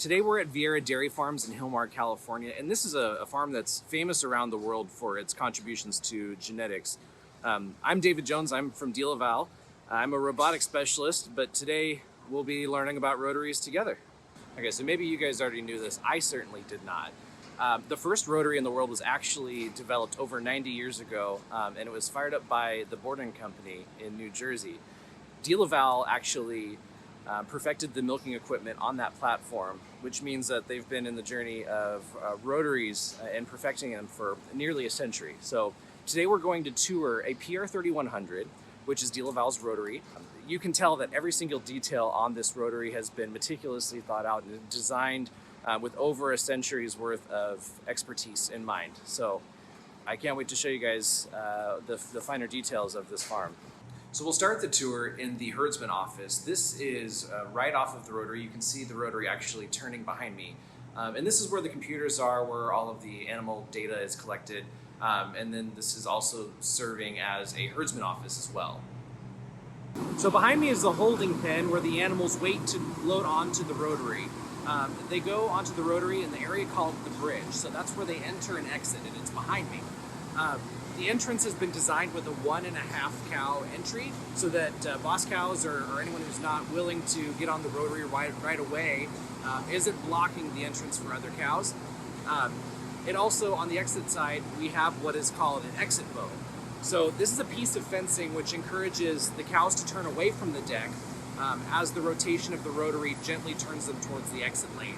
Today we're at Vierra Dairy Farms in Hillmar, California, and this is a farm that's famous around the world for its contributions to genetics. I'm David Jones, I'm from DeLaval. I'm a robotics specialist, but today we'll be learning about rotaries together. Okay, so maybe you guys already knew this. I certainly did not. The first rotary in the world was actually developed over 90 years ago, and it was fired up by the Borden Company in New Jersey. DeLaval actually perfected the milking equipment on that platform, which means that they've been in the journey of rotaries and perfecting them for nearly a century. So today we're going to tour a PR3100, which is DeLaval's rotary. You can tell that every single detail on this rotary has been meticulously thought out and designed with over a century's worth of expertise in mind. So I can't wait to show you guys the finer details of this farm. So we'll start the tour in the Herdsman Office. This is right off of the rotary. You can see the rotary actually turning behind me. And this is where the computers are, where all of the animal data is collected. And then this is also serving as a Herdsman Office as well. So behind me is the holding pen where the animals wait to load onto the rotary. They go onto the rotary in the area called the bridge. So that's where they enter and exit, and it's behind me. The entrance has been designed with a 1.5 cow entry so that boss cows or anyone who's not willing to get on the rotary right away isn't blocking the entrance for other cows. It also, on the exit side, we have what is called an exit bow. So this is a piece of fencing which encourages the cows to turn away from the deck as the rotation of the rotary gently turns them towards the exit lane.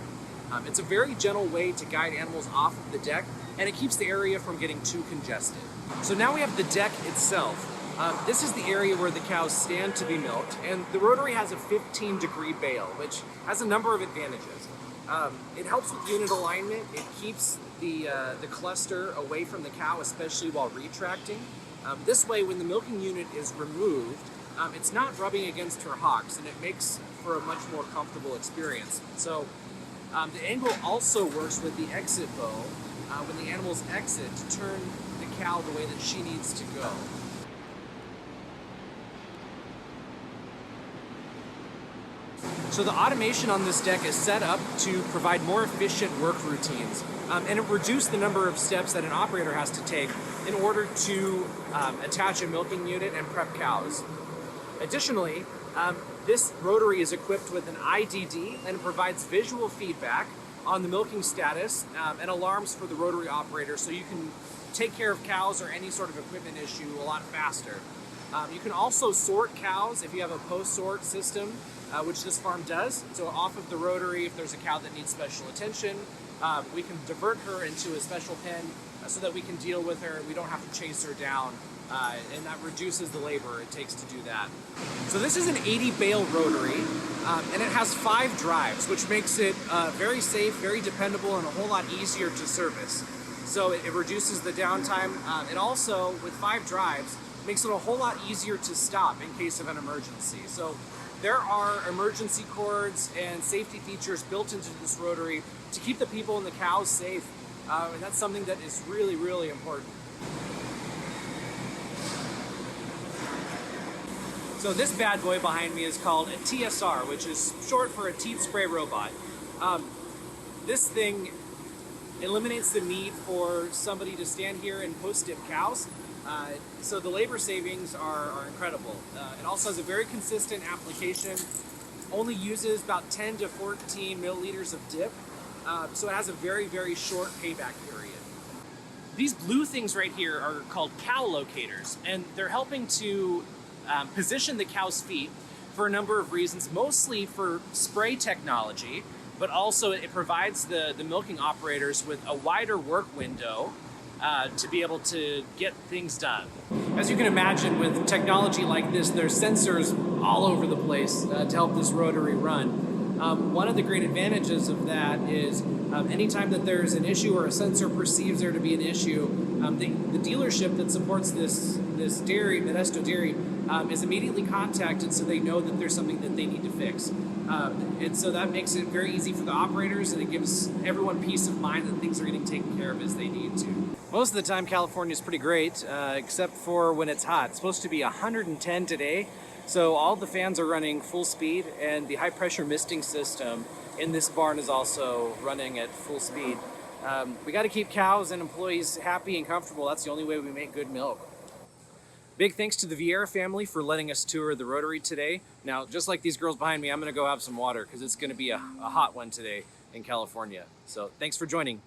It's a very gentle way to guide animals off of the deck, and it keeps the area from getting too congested. So now we have the deck itself. This is the area where the cows stand to be milked, and the rotary has a 15-degree bale, which has a number of advantages. It helps with unit alignment. It keeps the cluster away from the cow, especially while retracting. This way, when the milking unit is removed, it's not rubbing against her hocks, and it makes for a much more comfortable experience. So the angle also works with the exit bow when the animals exit to turn the cow the way that she needs to go. So the automation on this deck is set up to provide more efficient work routines, and it reduces the number of steps that an operator has to take in order to attach a milking unit and prep cows. Additionally, this rotary is equipped with an IDD and provides visual feedback on the milking status and alarms for the rotary operator, so you can take care of cows or any sort of equipment issue a lot faster. You can also sort cows if you have a post-sort system, which this farm does. So off of the rotary, if there's a cow that needs special attention, we can divert her into a special pen so that we can deal with her. We don't have to chase her down, and that reduces the labor it takes to do that. So this is an 80 bale rotary, and it has 5 drives, which makes it very safe, very dependable, and a whole lot easier to service. So it reduces the downtime. It also, with 5 drives, makes it a whole lot easier to stop in case of an emergency. So there are emergency cords and safety features built into this rotary to keep the people and the cows safe, and that's something that is really, really important. So this bad boy behind me is called a TSR, which is short for a teat spray robot. This thing eliminates the need for somebody to stand here and post-dip cows. So the labor savings are incredible. It also has a very consistent application, only uses about 10 to 14 milliliters of dip, so it has a very, very short payback period. These blue things right here are called cow locators, and they're helping to position the cow's feet for a number of reasons, mostly for spray technology, but also it provides the milking operators with a wider work window to be able to get things done. As you can imagine, with technology like this, there's sensors all over the place to help this rotary run. One of the great advantages of that is anytime that there's an issue or a sensor perceives there to be an issue, the dealership that supports this dairy, Modesto Dairy, is immediately contacted so they know that there's something that they need to fix. And so that makes it very easy for the operators, and it gives everyone peace of mind that things are getting taken care of as they need to. Most of the time, California is pretty great, except for when it's hot. It's supposed to be 110 today, so all the fans are running full speed, and the high-pressure misting system in this barn is also running at full speed. We got to keep cows and employees happy and comfortable. That's the only way we make good milk. Big thanks to the Vierra family for letting us tour the Rotary today. Now, just like these girls behind me, I'm going to go have some water because it's going to be a hot one today in California. So thanks for joining.